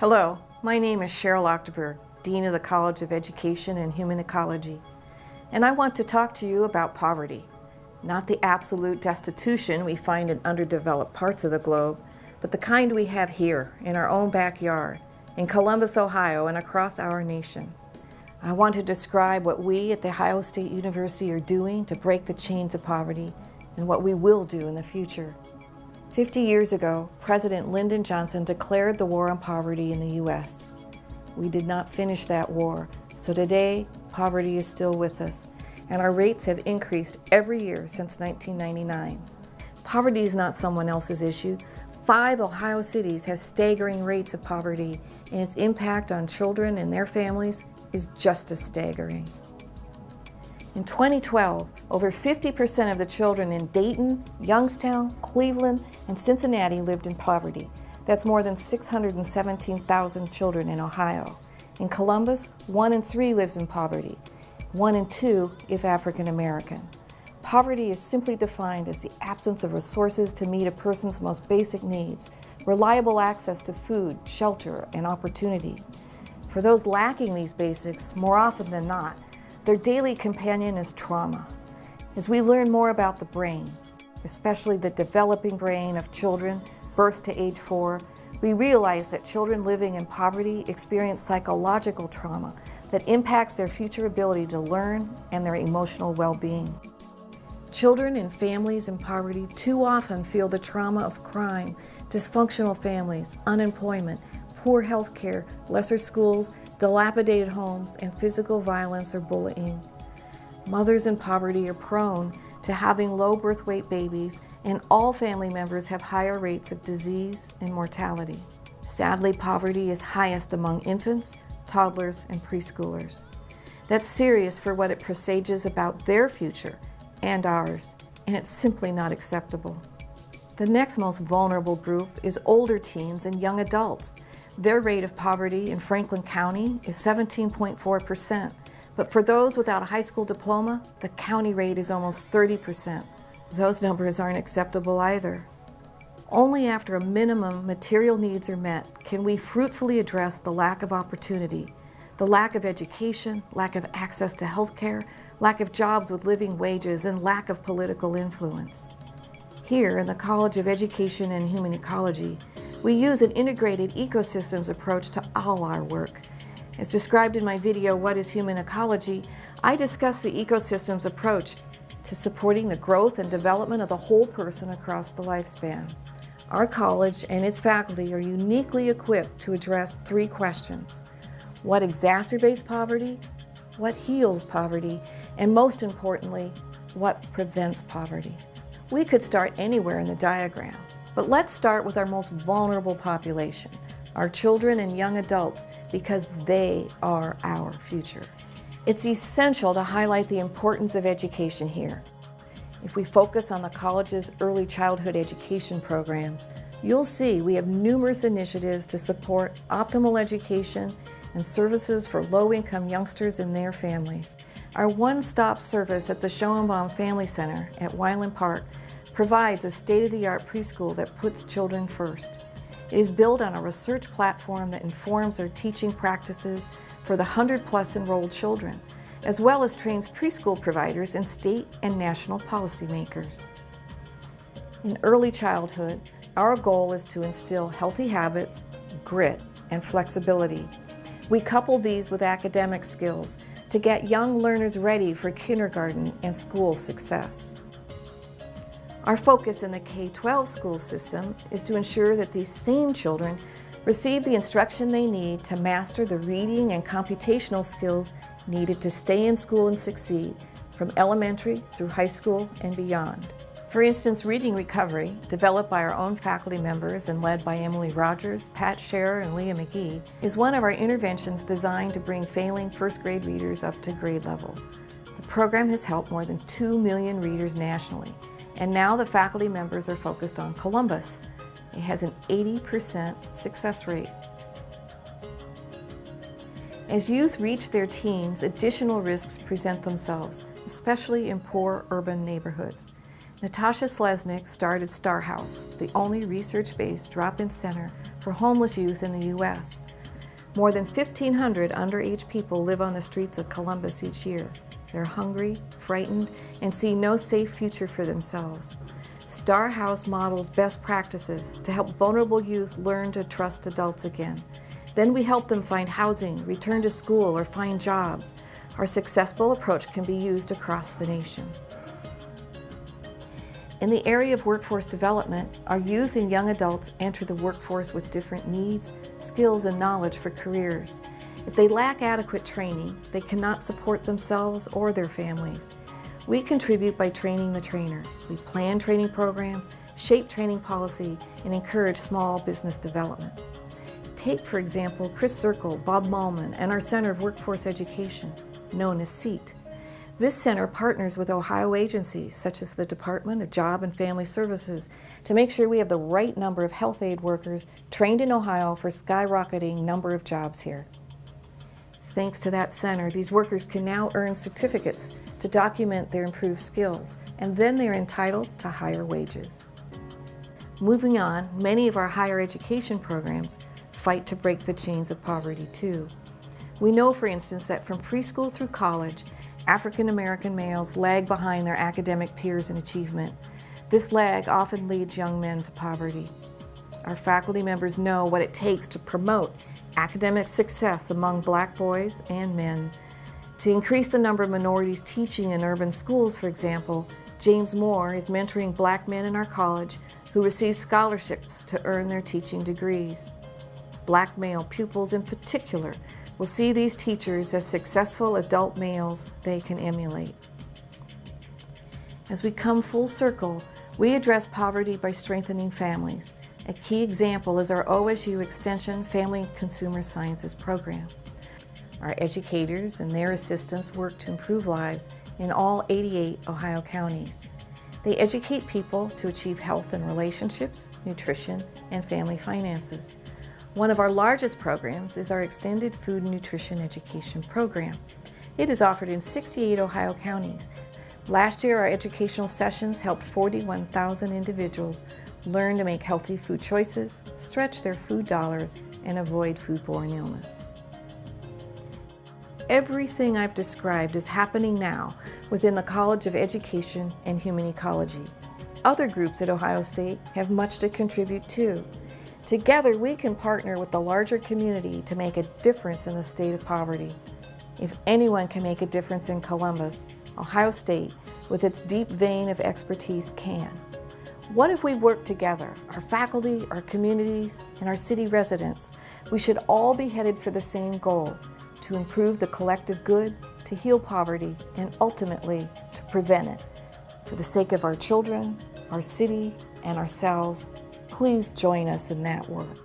Hello, my name is Cheryl Achterberg, Dean of the College of Education and Human Ecology, and I want to talk to you about poverty. Not the absolute destitution we find in underdeveloped parts of the globe, but the kind we have here, in our own backyard, in Columbus, Ohio, and across our nation. I want to describe what we at The Ohio State University are doing to break the chains of poverty, and what we will do in the future. 50 years ago, President Lyndon Johnson declared the war on poverty in the U.S. We did not finish that war, so today poverty is still with us, and our rates have increased every year since 1999. Poverty is not someone else's issue. 5 Ohio cities have staggering rates of poverty, and its impact on children and their families is just as staggering. In 2012, over 50% of the children in Dayton, Youngstown, Cleveland, and Cincinnati lived in poverty. That's more than 617,000 children in Ohio. In Columbus, 1 in 3 lives in poverty, 1 in 2 if African American. Poverty is simply defined as the absence of resources to meet a person's most basic needs, reliable access to food, shelter, and opportunity. For those lacking these basics, more often than not, their daily companion is trauma. As we learn more about the brain, especially the developing brain of children birth to age 4, we realize that children living in poverty experience psychological trauma that impacts their future ability to learn and their emotional well-being. Children in families in poverty too often feel the trauma of crime, dysfunctional families, unemployment, poor health care, lesser schools, dilapidated homes, and physical violence or bullying. Mothers in poverty are prone to having low birth weight babies, and all family members have higher rates of disease and mortality. Sadly, poverty is highest among infants, toddlers, and preschoolers. That's serious for what it presages about their future and ours, and it's simply not acceptable. The next most vulnerable group is older teens and young adults. Their rate of poverty in Franklin County is 17.4%, but for those without a high school diploma, the county rate is almost 30%. Those numbers aren't acceptable either. Only after a minimum material needs are met can we fruitfully address the lack of opportunity, the lack of education, lack of access to health care, lack of jobs with living wages, and lack of political influence. Here in the College of Education and Human Ecology, we use an integrated ecosystems approach to all our work. As described in my video, What is Human Ecology?, I discuss the ecosystems approach to supporting the growth and development of the whole person across the lifespan. Our college and its faculty are uniquely equipped to address 3 questions. What exacerbates poverty? What heals poverty? And most importantly, what prevents poverty? We could start anywhere in the diagram, but let's start with our most vulnerable population, our children and young adults, because they are our future. It's essential to highlight the importance of education here. If we focus on the college's early childhood education programs, you'll see we have numerous initiatives to support optimal education and services for low-income youngsters and their families. Our one-stop service at the Schoenbaum Family Center at Wyland Park provides a state-of-the-art preschool that puts children first. It is built on a research platform that informs our teaching practices for the 100+ enrolled children, as well as trains preschool providers and state and national policymakers. In early childhood, our goal is to instill healthy habits, grit, and flexibility. We couple these with academic skills to get young learners ready for kindergarten and school success. Our focus in the K-12 school system is to ensure that these same children receive the instruction they need to master the reading and computational skills needed to stay in school and succeed, from elementary through high school and beyond. For instance, Reading Recovery, developed by our own faculty members and led by Emily Rogers, Pat Scherer, and Leah McGee, is one of our interventions designed to bring failing first grade readers up to grade level. The program has helped more than 2 million readers nationally, and now the faculty members are focused on Columbus. It has an 80% success rate. As youth reach their teens, additional risks present themselves, especially in poor urban neighborhoods. Natasha Slesnik started Star House, the only research-based drop-in center for homeless youth in the U.S. More than 1,500 underage people live on the streets of Columbus each year. They're hungry, frightened, and see no safe future for themselves. Star House models best practices to help vulnerable youth learn to trust adults again. Then we help them find housing, return to school, or find jobs. Our successful approach can be used across the nation. In the area of workforce development, our youth and young adults enter the workforce with different needs, skills, and knowledge for careers. If they lack adequate training, they cannot support themselves or their families. We contribute by training the trainers. We plan training programs, shape training policy, and encourage small business development. Take, for example, Chris Circle, Bob Malman, and our Center of Workforce Education, known as CEAT. This center partners with Ohio agencies such as the Department of Job and Family Services to make sure we have the right number of health aid workers trained in Ohio for skyrocketing number of jobs here. Thanks to that center, these workers can now earn certificates to document their improved skills, and then they are entitled to higher wages. Moving on, many of our higher education programs fight to break the chains of poverty too. We know, for instance, that from preschool through college, African American males lag behind their academic peers in achievement. This lag often leads young men to poverty. Our faculty members know what it takes to promote academic success among Black boys and men. To increase the number of minorities teaching in urban schools, for example, James Moore is mentoring Black men in our college who receive scholarships to earn their teaching degrees. Black male pupils in particular will see these teachers as successful adult males they can emulate. As we come full circle, we address poverty by strengthening families. A key example is our OSU Extension Family and Consumer Sciences program. Our educators and their assistants work to improve lives in all 88 Ohio counties. They educate people to achieve health and relationships, nutrition, and family finances. One of our largest programs is our Extended Food and Nutrition Education program. It is offered in 68 Ohio counties. Last year, our educational sessions helped 41,000 individuals learn to make healthy food choices, stretch their food dollars, and avoid foodborne illness. Everything I've described is happening now within the College of Education and Human Ecology. Other groups at Ohio State have much to contribute too. Together, we can partner with the larger community to make a difference in the state of poverty. If anyone can make a difference in Columbus, Ohio State, with its deep vein of expertise, can. What if we work together, our faculty, our communities, and our city residents? We should all be headed for the same goal, to improve the collective good, to heal poverty, and ultimately to prevent it. For the sake of our children, our city, and ourselves, please join us in that work.